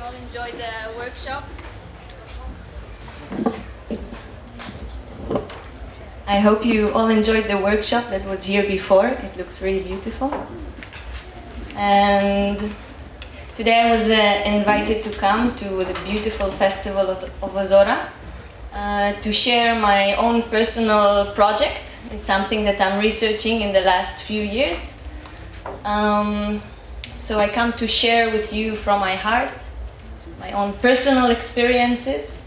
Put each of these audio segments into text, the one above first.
all enjoyed the workshop. I hope you all enjoyed the workshop that was here before. It looks really beautiful. And today I was invited to come to the beautiful festival of Ozora to share my own personal project. It's something that I'm researching in the last few years. So I come to share with you from my heart my own personal experiences.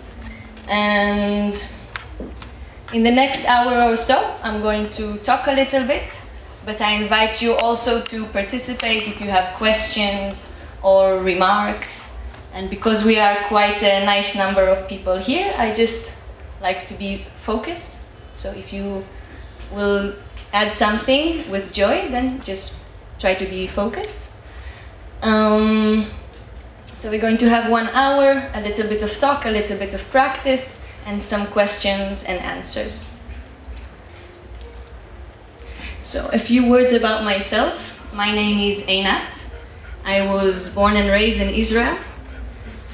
And in the next hour or so, I'm going to talk a little bit, but I invite you also to participate if you have questions or remarks. And because we are quite a nice number of people here, I just like to be focused. So if you will add something with joy, then just try to be focused. So we're going to have 1 hour, a little bit of talk, a little bit of practice, and some questions and answers. So a few words about myself. My name is Einat. I was born and raised in Israel.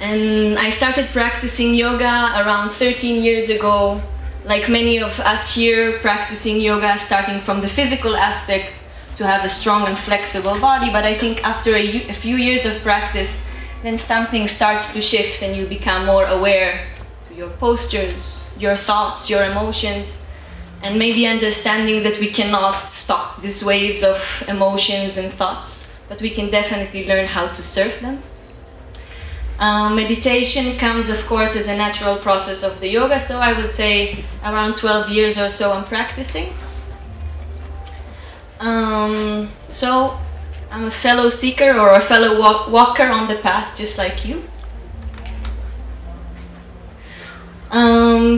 And I started practicing yoga around 13 years ago. Like many of us here, practicing yoga starting from the physical aspect to have a strong and flexible body. But I think after a few years of practice, then something starts to shift and you become more aware to your postures, your thoughts, your emotions, and maybe understanding that we cannot stop these waves of emotions and thoughts, but we can definitely learn how to surf them. Meditation comes, of course, as a natural process of the yoga, so I would say around 12 years or so I'm practicing. So I'm a fellow seeker or a fellow walker on the path, just like you.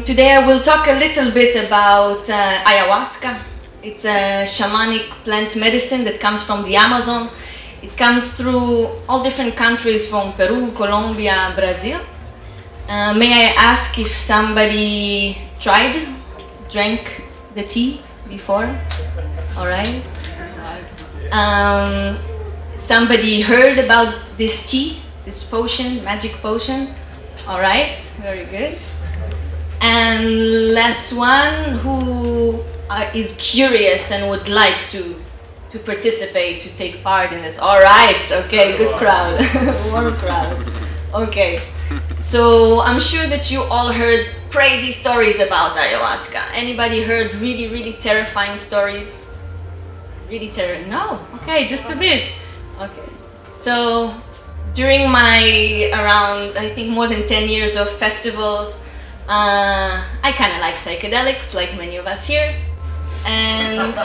Today I will talk a little bit about ayahuasca. It's a shamanic plant medicine that comes from the Amazon. It comes through all different countries from Peru, Colombia, Brazil. May I ask if somebody drank the tea before? All right. Somebody heard about this tea, this potion, magic potion? All right, very good. And last one, who is curious and would like to participate, to take part in this. All right, okay, good crowd, warm crowd. Okay, so I'm sure that you all heard crazy stories about ayahuasca. Anybody heard really, really terrifying stories? Really terrifying? No? Okay, just a bit. Okay, so during my around, I think more than 10 years of festivals, I kind of like psychedelics, like many of us here. And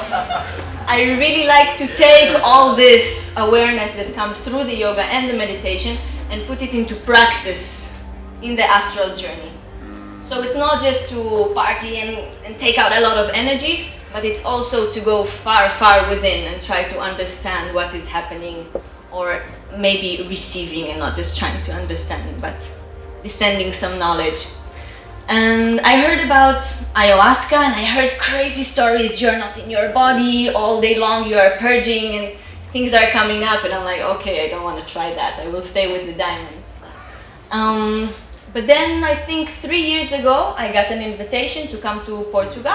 I really like to take all this awareness that comes through the yoga and the meditation and put it into practice in the astral journey. So it's not just to party and take out a lot of energy, but it's also to go far, far within and try to understand what is happening, or maybe receiving and not just trying to understand it, but descending some knowledge. And I heard about ayahuasca and I heard crazy stories. You're not in your body all day long, you are purging and things are coming up, and I'm like, okay, I don't want to try that. I will stay with the diamonds. But then I think 3 years ago, I got an invitation to come to Portugal.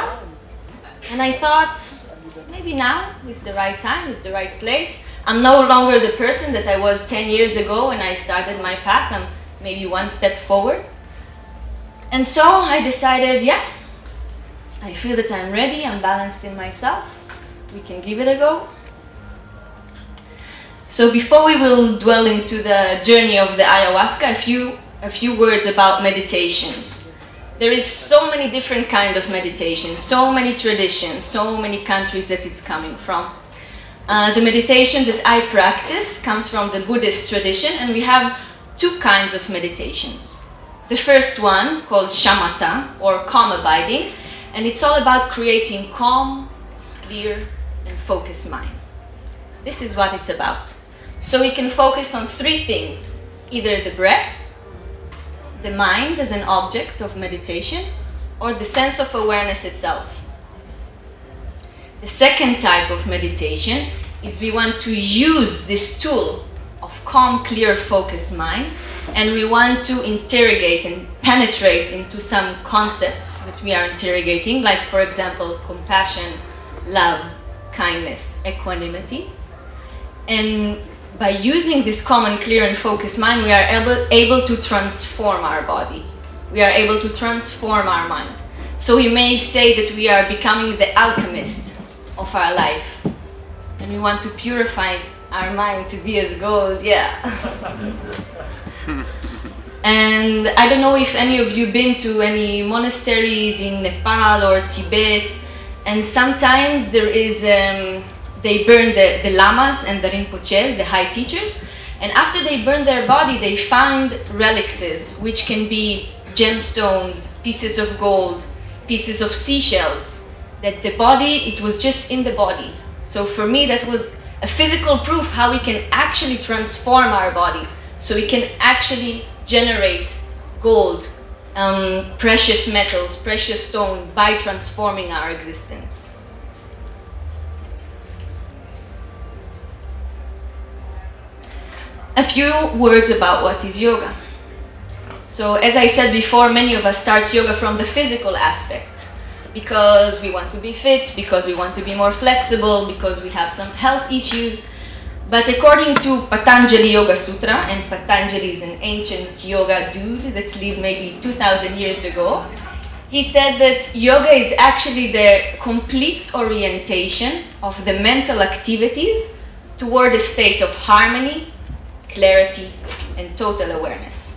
And I thought, maybe now is the right time, is the right place. I'm no longer the person that I was 10 years ago when I started my path. I'm maybe one step forward. And so I decided, yeah, I feel that I'm ready, I'm balanced in myself. We can give it a go. So before we will dwell into the journey of the ayahuasca, a few words about meditations. There is so many different kinds of meditation, so many traditions, so many countries that it's coming from. The meditation that I practice comes from the Buddhist tradition, and we have 2 kinds of meditations. The first one, called shamatha, or calm abiding, and it's all about creating calm, clear, and focused mind. This is what it's about. So we can focus on 3 things, either the breath, the mind as an object of meditation, or the sense of awareness itself. The second type of meditation is we want to use this tool of calm, clear, focused mind and we want to interrogate and penetrate into some concepts that we are interrogating, like, for example, compassion, love, kindness, equanimity. And by using this common, clear, and focused mind, we are able to transform our body. We are able to transform our mind. So we may say that we are becoming the alchemist of our life. And we want to purify our mind to be as gold, yeah. And I don't know if any of you been to any monasteries in Nepal or Tibet, and sometimes there is, they burn the lamas and the rinpoches, the high teachers, and after they burn their body, they find relics, which can be gemstones, pieces of gold, pieces of seashells, that the body, it was just in the body. So for me, that was a physical proof how we can actually transform our body. So we can actually generate gold, precious metals, precious stone by transforming our existence. A few words about what is yoga. So as I said before, many of us start yoga from the physical aspect because we want to be fit, because we want to be more flexible, because we have some health issues. But according to Patanjali Yoga Sutra, and Patanjali is an ancient yoga dude that lived maybe 2,000 years ago, he said that yoga is actually the complete orientation of the mental activities toward a state of harmony, clarity, and total awareness.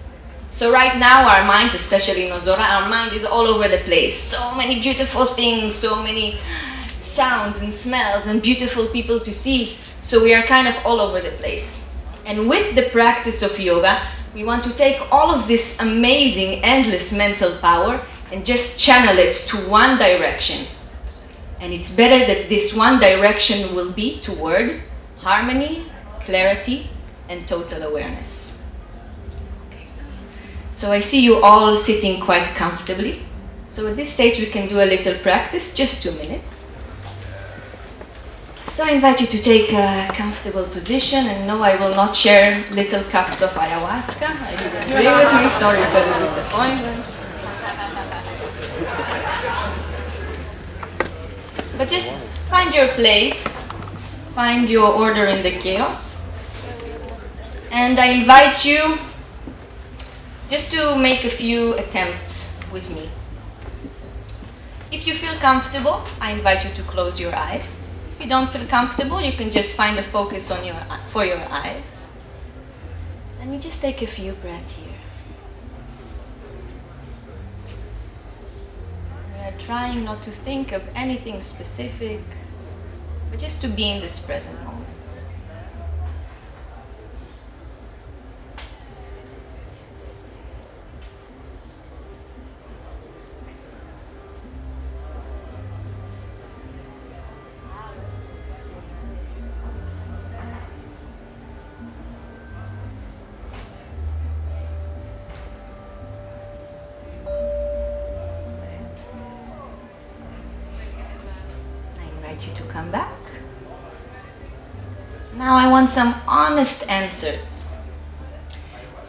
So right now our mind, especially in Ozora, our mind is all over the place. So many beautiful things, so many sounds and smells and beautiful people to see. So we are kind of all over the place. And with the practice of yoga, we want to take all of this amazing, endless mental power and just channel it to one direction. And it's better that this one direction will be toward harmony, clarity, and total awareness. So I see you all sitting quite comfortably. So at this stage we can do a little practice, just 2 minutes. So I invite you to take a comfortable position, and no, I will not share little cups of ayahuasca. I didn't agree with me, sorry for the disappointment. But just find your place, find your order in the chaos. And I invite you just to make a few attempts with me. If you feel comfortable, I invite you to close your eyes. If you don't feel comfortable, you can just find a focus on for your eyes. Let me just take a few breaths here. We are trying not to think of anything specific, but just to be in this present moment. You to come back. Now I want some honest answers.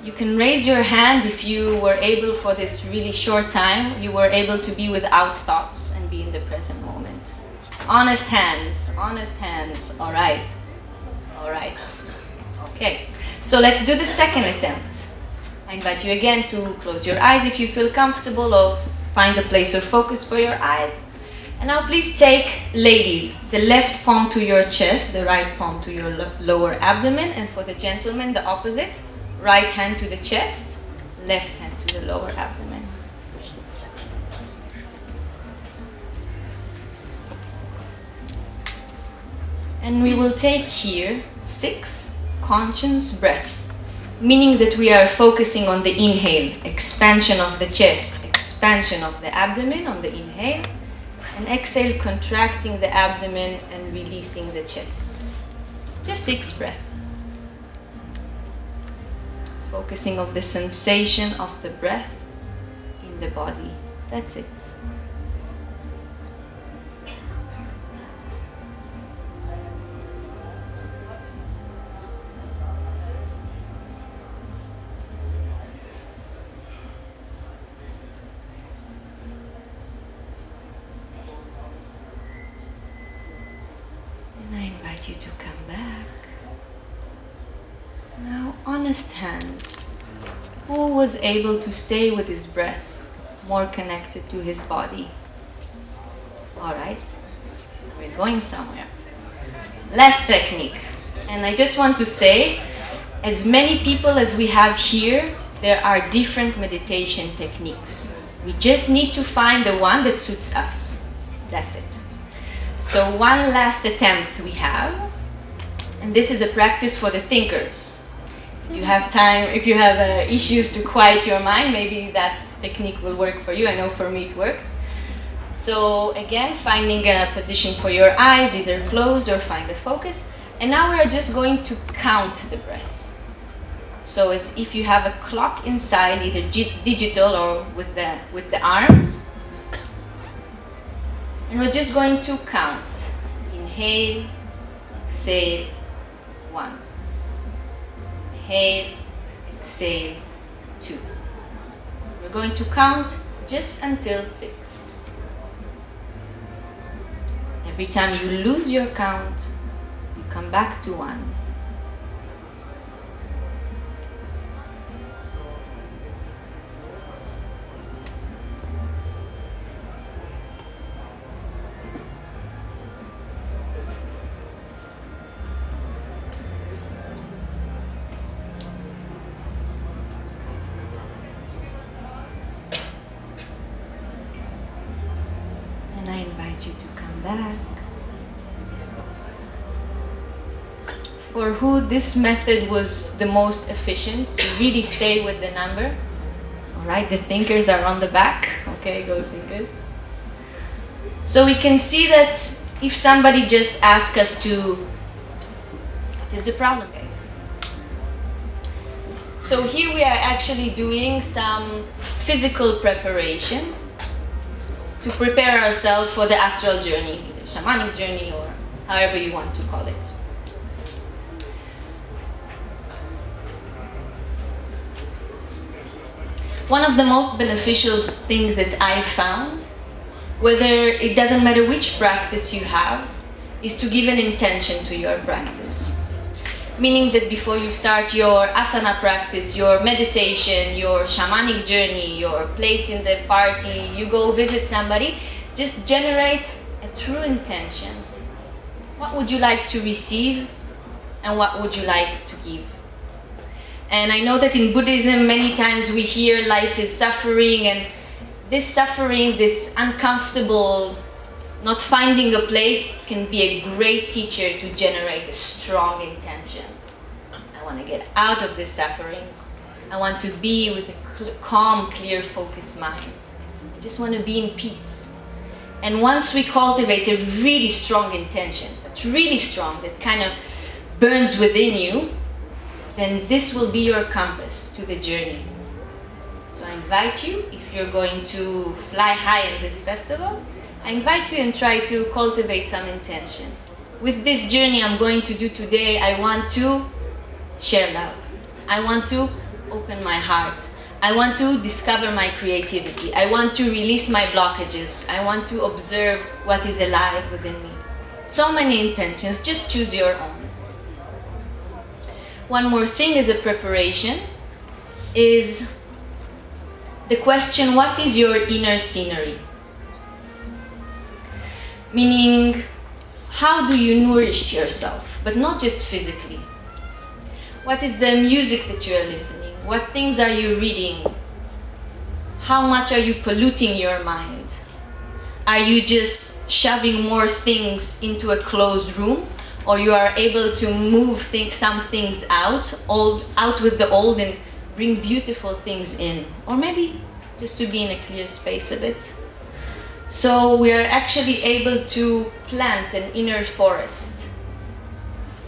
You can raise your hand if you were able, for this really short time, you were able to be without thoughts and be in the present moment. Honest hands, all right. All right, okay. So let's do the second attempt. I invite you again to close your eyes if you feel comfortable, or find a place of focus for your eyes. And now please take, ladies, the left palm to your chest, the right palm to your lower abdomen, and for the gentlemen, the opposite. Right hand to the chest, left hand to the lower abdomen. And we will take here 6 conscious breaths, meaning that we are focusing on the inhale, expansion of the chest, expansion of the abdomen on the inhale, and exhale, contracting the abdomen and releasing the chest. Just 6 breaths. Focusing on the sensation of the breath in the body. That's it. honest hands, who was able to stay with his breath, more connected to his body? All right, we're going somewhere. Last technique. And I just want to say, as many people as we have here, there are different meditation techniques. We just need to find the one that suits us. That's it. So one last attempt we have, and this is a practice for the thinkers. If you have time, if you have issues to quiet your mind, maybe that technique will work for you. I know for me it works. So again, finding a position for your eyes, either closed or find a focus. And now we are just going to count the breath. So as if you have a clock inside, either digital or with the arms. And we're just going to count. Inhale, exhale, 1. Inhale, exhale, 2. We're going to count just until 6. Every time you lose your count, you come back to 1. And I invite you to come back. For who this method was the most efficient, to really stay with the number. All right, the thinkers are on the back. Okay, go thinkers. So we can see that if somebody just asks us to, what is the problem? So here we are actually doing some physical preparation to prepare ourselves for the astral journey, either shamanic journey or however you want to call it. One of the most beneficial things that I found, whether it doesn't matter which practice you have, is to give an intention to your practice. Meaning that before you start your asana practice, your meditation, your shamanic journey, your place in the party, you go visit somebody, just generate a true intention. What would you like to receive and what would you like to give? And I know that in Buddhism many times we hear life is suffering, and this suffering, this uncomfortable, not finding a place can be a great teacher to generate a strong intention. I want to get out of this suffering. I want to be with a calm, clear, focused mind. I just want to be in peace. And once we cultivate a really strong intention, that's really strong, that kind of burns within you, then this will be your compass to the journey. So I invite you, if you're going to fly high in this festival, I invite you and try to cultivate some intention. With this journey I'm going to do today, I want to share love. I want to open my heart. I want to discover my creativity. I want to release my blockages. I want to observe what is alive within me. So many intentions, just choose your own. One more thing as a preparation is the question, what is your inner scenery? Meaning, how do you nourish yourself, but not just physically? What is the music that you are listening? What things are you reading? How much are you polluting your mind? Are you just shoving more things into a closed room? Or you are able to move some things out with the old and bring beautiful things in? Or maybe just to be in a clear space a bit. So we are actually able to plant an inner forest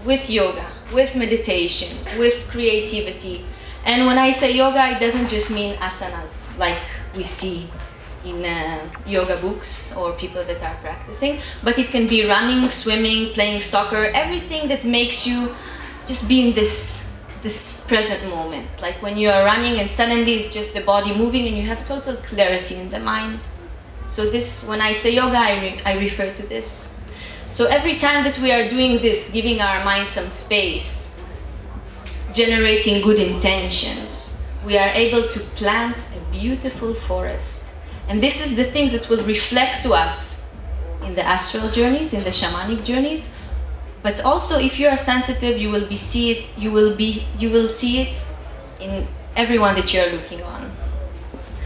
with yoga, with meditation, with creativity. And when I say yoga, it doesn't just mean asanas like we see in yoga books or people that are practicing, but it can be running, swimming, playing soccer, everything that makes you just be in this present moment. Like when you are running and suddenly it's just the body moving and you have total clarity in the mind. So this, when I say yoga, I refer to this. So every time that we are doing this, giving our mind some space, generating good intentions, we are able to plant a beautiful forest. And this is the things that will reflect to us in the astral journeys, in the shamanic journeys. But also, if you are sensitive, you will see it in everyone that you are looking on,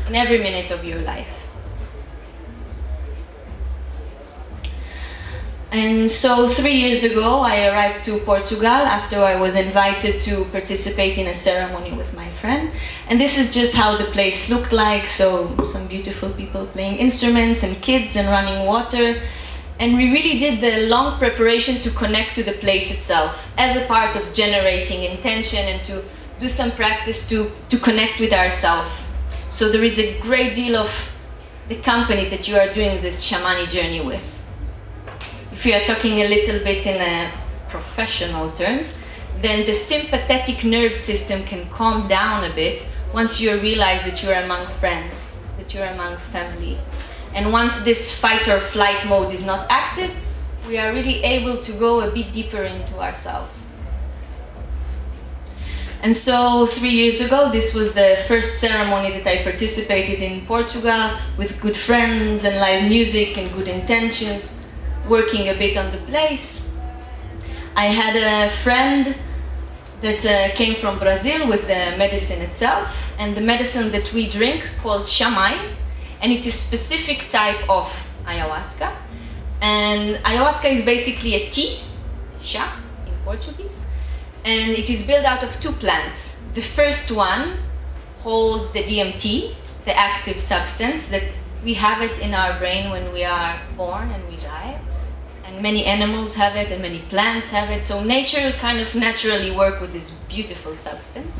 in every minute of your life. And so 3 years ago, I arrived to Portugal after I was invited to participate in a ceremony with my friend. And this is just how the place looked like. So some beautiful people playing instruments and kids and running water. And we really did the long preparation to connect to the place itself as a part of generating intention and to do some practice to connect with ourselves. So there is a great deal of the company that you are doing this shamanic journey with. If we are talking a little bit in a professional terms, then the sympathetic nerve system can calm down a bit once you realize that you are among friends, that you are among family. And once this fight or flight mode is not active, we are really able to go a bit deeper into ourselves. And so 3 years ago, this was the first ceremony that I participated in Portugal with good friends and live music and good intentions, working a bit on the place. I had a friend that came from Brazil with the medicine itself, and the medicine that we drink called Shamanic, and it is a specific type of ayahuasca. And ayahuasca is basically a tea, chá in Portuguese, and it is built out of two plants. The first one holds the DMT, the active substance that we have it in our brain when we are born and we die. And many animals have it and many plants have it. So nature kind of naturally works with this beautiful substance.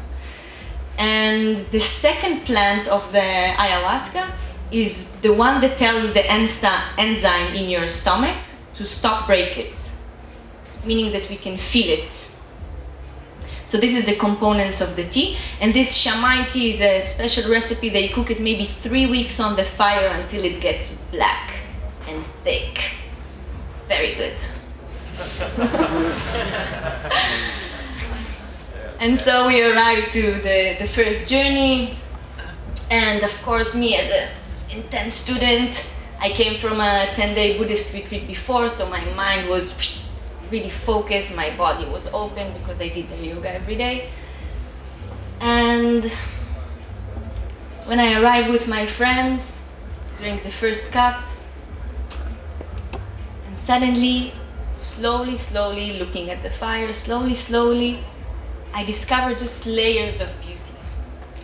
And the second plant of the ayahuasca is the one that tells the enzyme in your stomach to stop break it, meaning that we can feel it. So this is the components of the tea. And this shamai tea is a special recipe. They cook it maybe 3 weeks on the fire until it gets black and thick. Very good. And so we arrived to the first journey. And of course, me as an intense student, I came from a 10-day Buddhist retreat before, so my mind was really focused, my body was open because I did the yoga every day. And when I arrived with my friends, drank the first cup, and suddenly, slowly looking at the fire, slowly, I discovered just layers of beauty.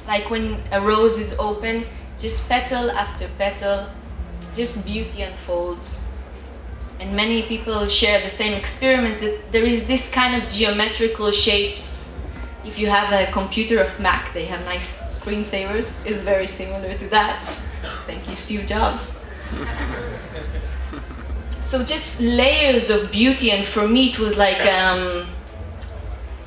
Like when a rose is open, just petal after petal, just beauty unfolds. And many people share the same experiments, that there is this kind of geometrical shapes. If you have a computer of Mac, they have nice screensavers, it's very similar to that. Thank you, Steve Jobs. So just layers of beauty, and for me it was like an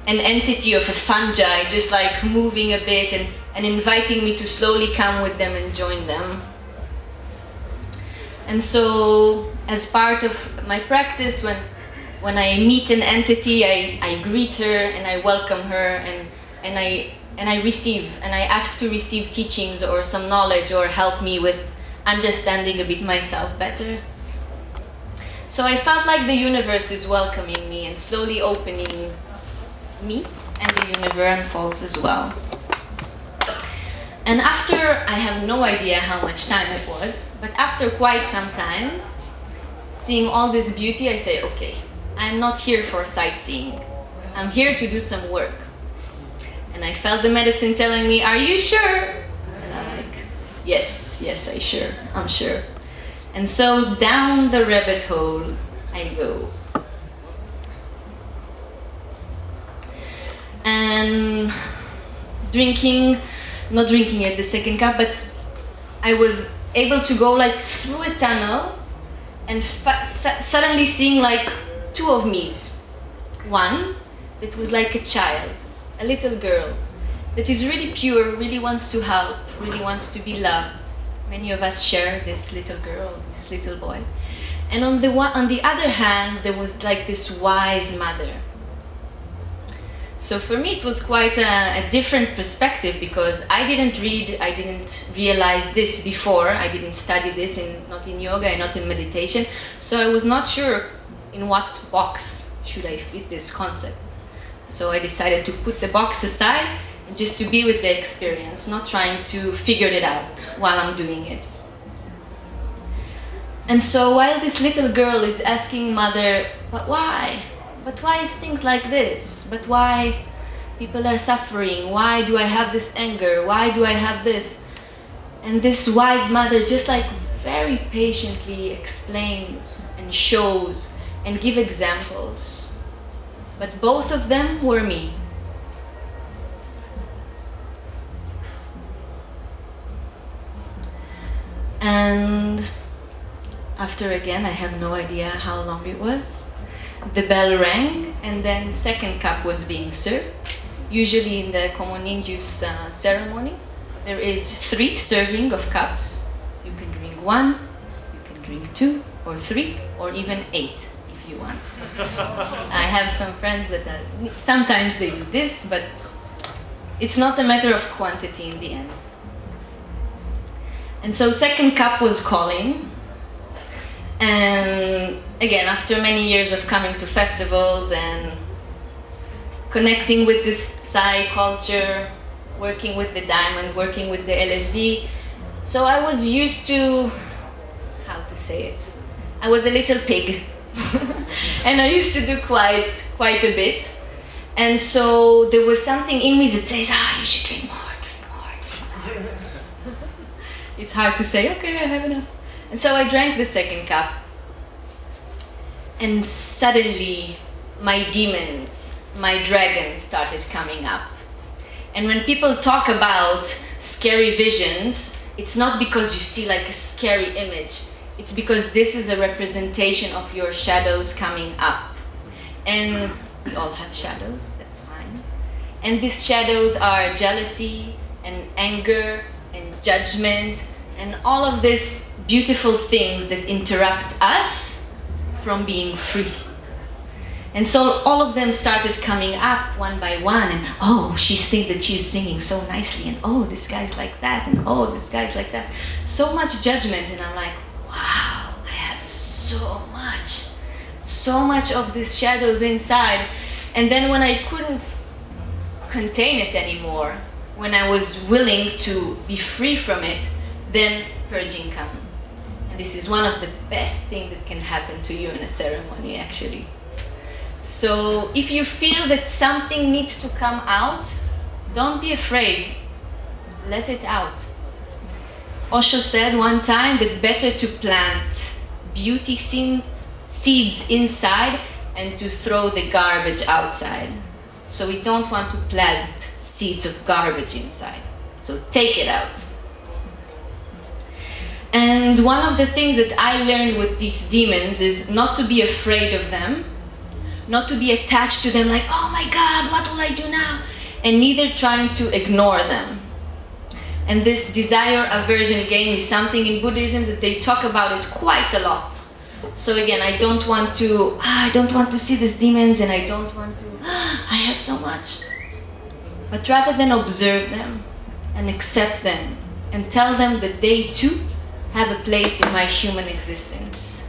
entity of a fungi, just like moving a bit and inviting me to slowly come with them and join them. And so, as part of my practice, when I meet an entity, I greet her and I welcome her and I receive, and I ask to receive teachings or some knowledge or help me with understanding a bit myself better. So I felt like the universe is welcoming me and slowly opening me, and the universe unfolds as well. And after, I have no idea how much time it was, but after quite some time, seeing all this beauty, I say, okay, I'm not here for sightseeing. I'm here to do some work. And I felt the medicine telling me, are you sure? And I'm like, yes, I'm sure. And so down the rabbit hole I go. And not drinking at the second cup, but I was able to go like through a tunnel and suddenly seeing like two of me's. One that was like a child, a little girl, that is really pure, really wants to help, really wants to be loved. Many of us share this little girl, this little boy. And on the other hand, there was like this wise mother. So for me, it was quite a different perspective, because I didn't realize this before. I didn't study this, not in yoga and not in meditation. So I was not sure in what box should I fit this concept. So I decided to put the box aside and just to be with the experience, not trying to figure it out while I'm doing it. And so while this little girl is asking mother, but why? But why is things like this? But why people are suffering? Why do I have this anger? Why do I have this? And this wise mother just like very patiently explains and shows and give examples. But both of them were me. And after, again, I have no idea how long it was, the bell rang, and then second cup was being served. Usually in the communion juice ceremony, there is 3 serving of cups. You can drink 1, you can drink 2 or 3, or even 8 if you want. I have some friends that sometimes they do this, but it's not a matter of quantity in the end. And so second cup was calling. And again, after many years of coming to festivals and connecting with this Psy culture, working with the diamond, working with the LSD, so I was used to, how to say it, I was a little pig. And I used to do quite a bit. And so there was something in me that says, you should drink more, drink more, drink more. It's hard to say, okay, I have enough. And so I drank the second cup, and suddenly my demons, my dragons started coming up. And when people talk about scary visions, it's not because you see like a scary image, it's because this is a representation of your shadows coming up. And we all have shadows, that's fine. And these shadows are jealousy and anger and judgment and all of these beautiful things that interrupt us from being free. And so all of them started coming up one by one, and oh, she thinks that she's singing so nicely, and oh, this guy's like that, and oh, this guy's like that. So much judgment, and I'm like, wow, I have so much of these shadows inside. And then when I couldn't contain it anymore, when I was willing to be free from it, then purging comes. And this is one of the best things that can happen to you in a ceremony, actually. So if you feel that something needs to come out, don't be afraid. Let it out. Osho said one time that better to plant beauty seeds inside and to throw the garbage outside. So we don't want to plant seeds of garbage inside. So take it out. And one of the things that I learned with these demons is not to be afraid of them, not to be attached to them like, oh my God, what will I do now? And neither trying to ignore them. And this desire aversion game is something in Buddhism that they talk about it quite a lot. So again, I don't want to see these demons, and I don't want to, I have so much. But rather than observe them and accept them and tell them that they too have a place in my human existence.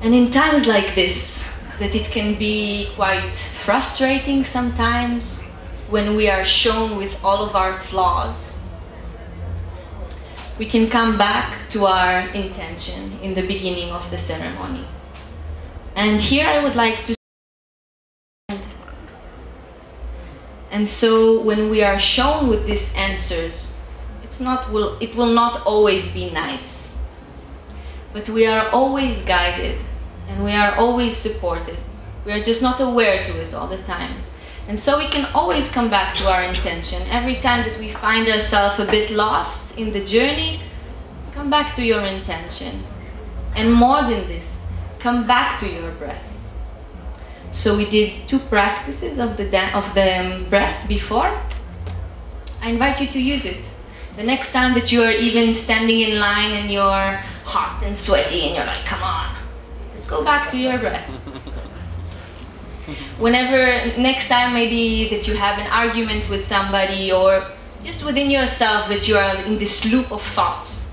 And in times like this, that it can be quite frustrating sometimes when we are shown with all of our flaws, we can come back to our intention in the beginning of the ceremony. And here I would like to. And so when we are shown with these answers, it will not always be nice. But we are always guided, and we are always supported. We are just not aware to it all the time. And so we can always come back to our intention. Every time that we find ourselves a bit lost in the journey, come back to your intention. And more than this, come back to your breath. So we did 2 practices of the breath before. I invite you to use it. The next time that you are even standing in line and you're hot and sweaty and you're like, come on, go back to your breath. Whenever, next time maybe that you have an argument with somebody, or just within yourself that you are in this loop of thoughts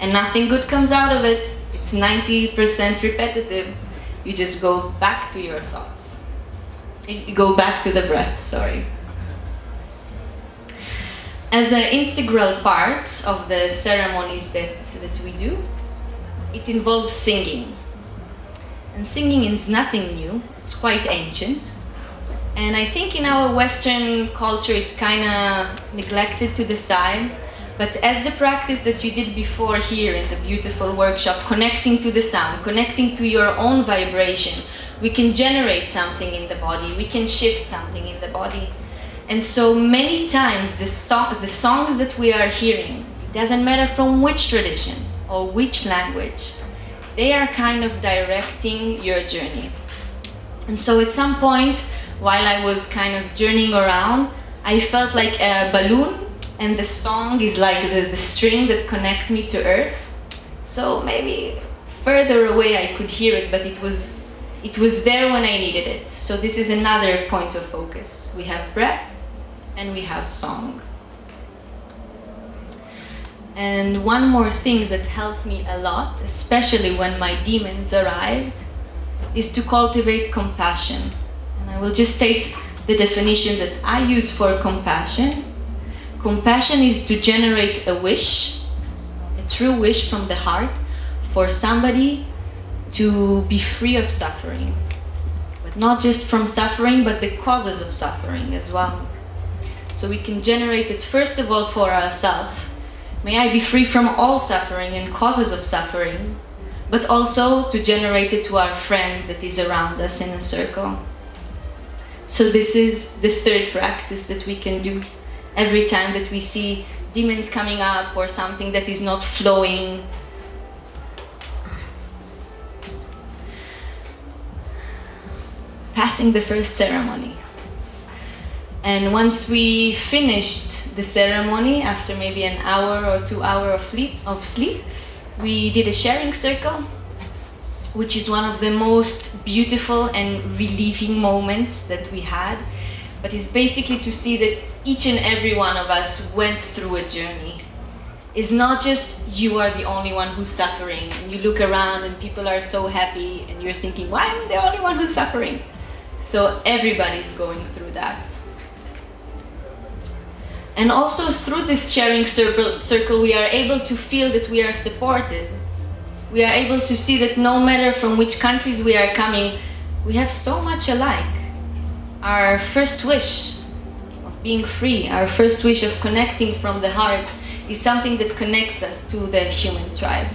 and nothing good comes out of it, it's 90% repetitive, you just go back to your thoughts. You go back to the breath, sorry. As an integral part of the ceremonies that we do, it involves singing. And singing is nothing new, it's quite ancient. And I think in our Western culture it kind of neglected to the side. But as the practice that you did before here in the beautiful workshop, connecting to the sound, connecting to your own vibration, we can generate something in the body, we can shift something in the body. And so many times the songs that we are hearing, it doesn't matter from which tradition or which language, they are kind of directing your journey. And so at some point, while I was kind of journeying around, I felt like a balloon, and the song is like the string that connects me to earth. So maybe further away I could hear it, but it was there when I needed it. So this is another point of focus. We have breath and we have song. And one more thing that helped me a lot, especially when my demons arrived, is to cultivate compassion. And I will just state the definition that I use for compassion. Compassion is to generate a wish, a true wish from the heart, for somebody to be free of suffering. But not just from suffering, but the causes of suffering as well. So we can generate it first of all for ourselves. May I be free from all suffering and causes of suffering, but also to generate it to our friend that is around us in a circle. So this is the third practice that we can do every time that we see demons coming up or something that is not flowing. Passing the first ceremony. And once we finished the ceremony, after maybe an hour or 2 hours of sleep, we did a sharing circle, which is one of the most beautiful and relieving moments that we had. But it's basically to see that each and every one of us went through a journey. It's not just you are the only one who's suffering, and you look around and people are so happy and you're thinking, why am I the only one who's suffering? So everybody's going through that. And also through this sharing circle, we are able to feel that we are supported. We are able to see that no matter from which countries we are coming, we have so much alike. Our first wish of being free, our first wish of connecting from the heart, is something that connects us to the human tribe.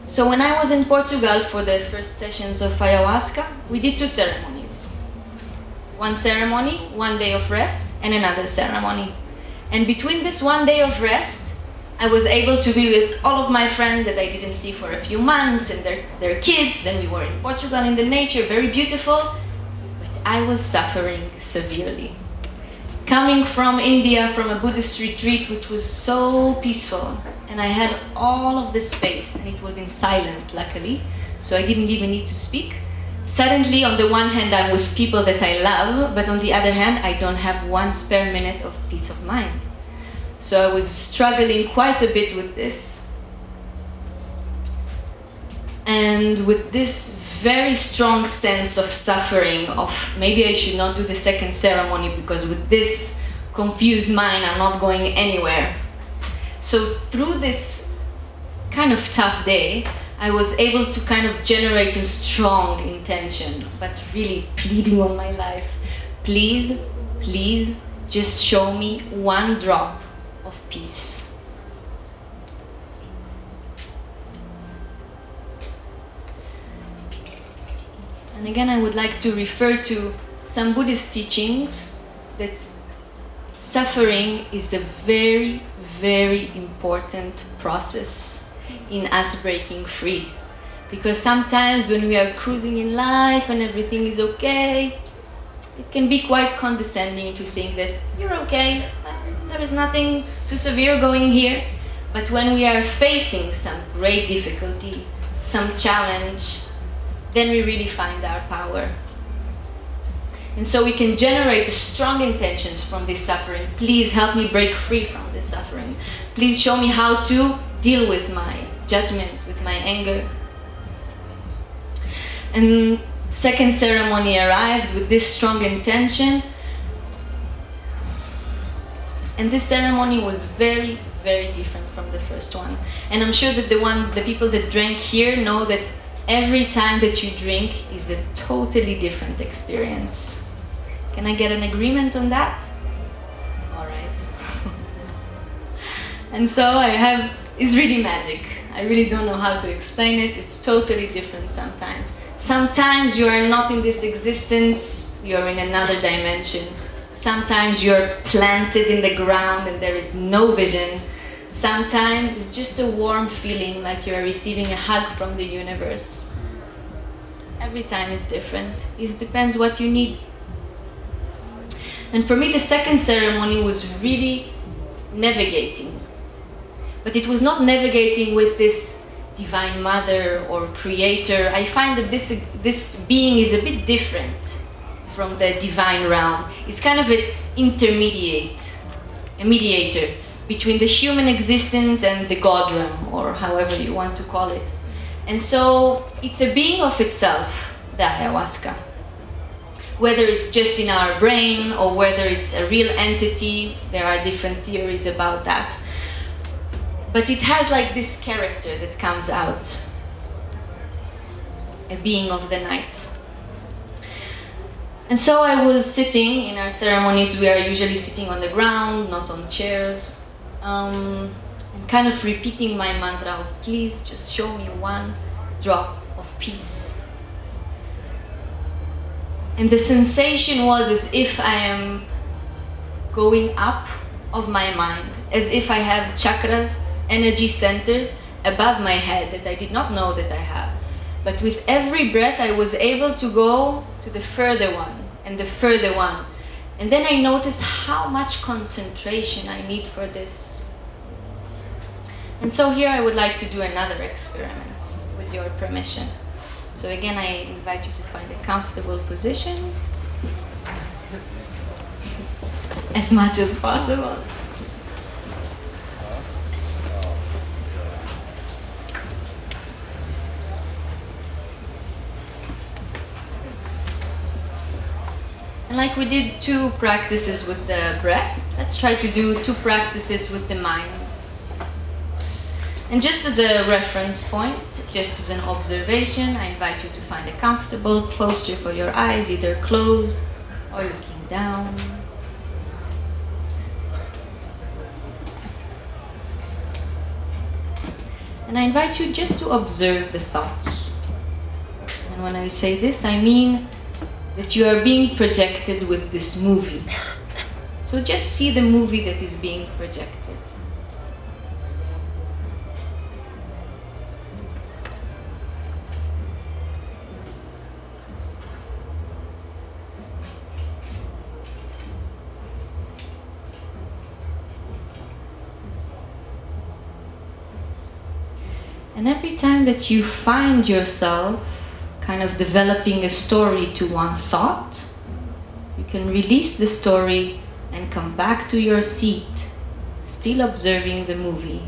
So when I was in Portugal for the first sessions of ayahuasca, we did 2 ceremonies. One ceremony, 1 day of rest, and another ceremony. And between this 1 day of rest, I was able to be with all of my friends that I didn't see for a few months, and their kids, and we were in Portugal in the nature, very beautiful, but I was suffering severely. Coming from India, from a Buddhist retreat, which was so peaceful, and I had all of the space, and it was in silent, luckily, so I didn't even need to speak. Suddenly, on the one hand, I'm with people that I love, but on the other hand, I don't have 1 spare minute of peace of mind. So I was struggling quite a bit with this. And with this very strong sense of suffering, of maybe I should not do the second ceremony because with this confused mind, I'm not going anywhere. So through this kind of tough day, I was able to kind of generate a strong intention, but really pleading on my life. Please, please, just show me 1 drop of peace. And again, I would like to refer to some Buddhist teachings that suffering is a very, very important process in us breaking free. Because sometimes when we are cruising in life and everything is okay, it can be quite condescending to think that you're okay, there is nothing too severe going here. But when we are facing some great difficulty, some challenge, then we really find our power. And so we can generate strong intentions from this suffering. Please help me break free from this suffering. Please show me how to deal with my judgment, with my anger. And second ceremony arrived with this strong intention. And this ceremony was very, very different from the first one. And I'm sure that the people that drank here know that every time that you drink is a totally different experience. Can I get an agreement on that? All right. And so it's really magic. I really don't know how to explain it. It's totally different sometimes. Sometimes you are not in this existence, you're in another dimension. Sometimes you're planted in the ground and there is no vision. Sometimes it's just a warm feeling like you're receiving a hug from the universe. Every time is different. It depends what you need. And for me, the second ceremony was really navigating. But it was not navigating with this divine mother or creator. I find that this being is a bit different from the divine realm. It's kind of a mediator between the human existence and the God realm, or however you want to call it. And so it's a being of itself, the ayahuasca. Whether it's just in our brain or whether it's a real entity, there are different theories about that. But it has like this character that comes out, a being of the night. And so I was sitting in our ceremonies. We are usually sitting on the ground, not on chairs, and kind of repeating my mantra of please just show me one drop of peace. And the sensation was as if I am going up of my mind, as if I have chakras, energy centers above my head that I did not know that I have. But with every breath I was able to go to the further one and the further one. And then I noticed how much concentration I need for this. And so here I would like to do another experiment with your permission. So again, I invite you to find a comfortable position as much as possible. And like we did 2 practices with the breath, let's try to do 2 practices with the mind. And just as a reference point, just as an observation, I invite you to find a comfortable posture for your eyes, either closed or looking down. And I invite you just to observe the thoughts. And when I say this, I mean that you are being projected with this movie. So just see the movie that is being projected. And every time that you find yourself kind of developing a story to one thought, you can release the story and come back to your seat, still observing the movie.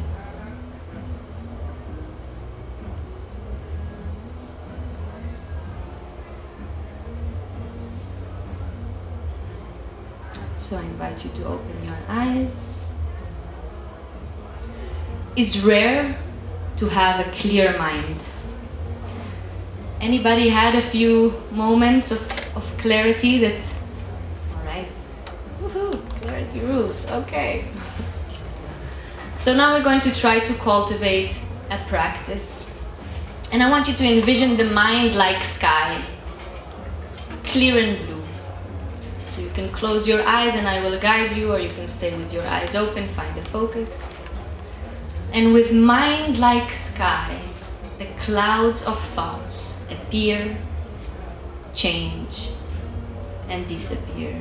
So I invite you to open your eyes. It's rare to have a clear mind. Anybody had a few moments of clarity that, all right, woohoo, clarity rules, okay. So now we're going to try to cultivate a practice. And I want you to envision the mind like sky, clear and blue. So you can close your eyes and I will guide you, or you can stay with your eyes open, find a focus. And with mind like sky, the clouds of thoughts appear, change, and disappear.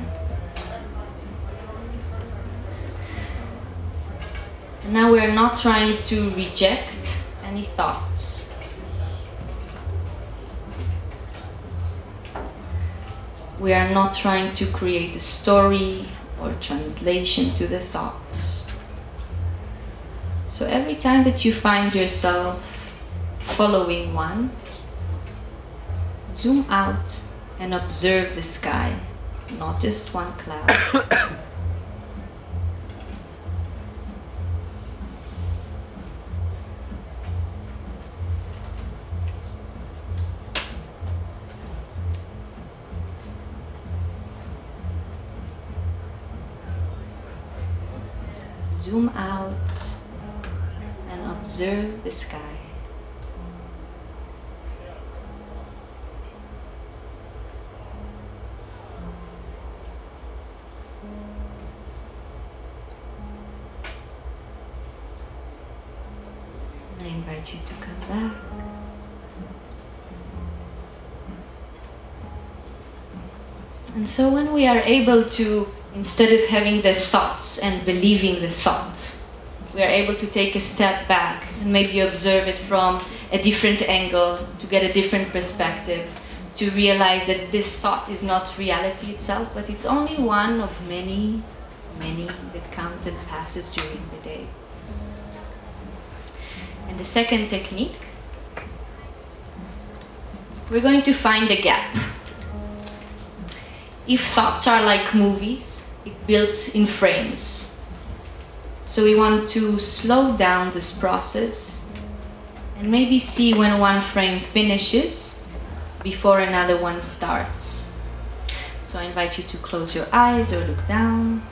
And now we are not trying to reject any thoughts. We are not trying to create a story or a translation to the thoughts. So every time that you find yourself following one, zoom out and observe the sky, not just one cloud. Zoom out and observe the sky. I invite you to come back. And so when we are able to, instead of having the thoughts and believing the thoughts, we are able to take a step back and maybe observe it from a different angle, to get a different perspective, to realize that this thought is not reality itself, but it's only one of many, many that comes and passes during the day. And the second technique, we're going to find a gap. If thoughts are like movies, it builds in frames. So we want to slow down this process and maybe see when one frame finishes before another one starts. So I invite you to close your eyes or look down.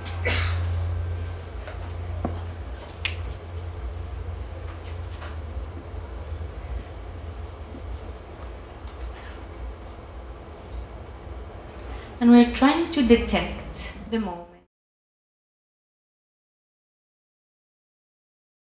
And we're trying to detect the moment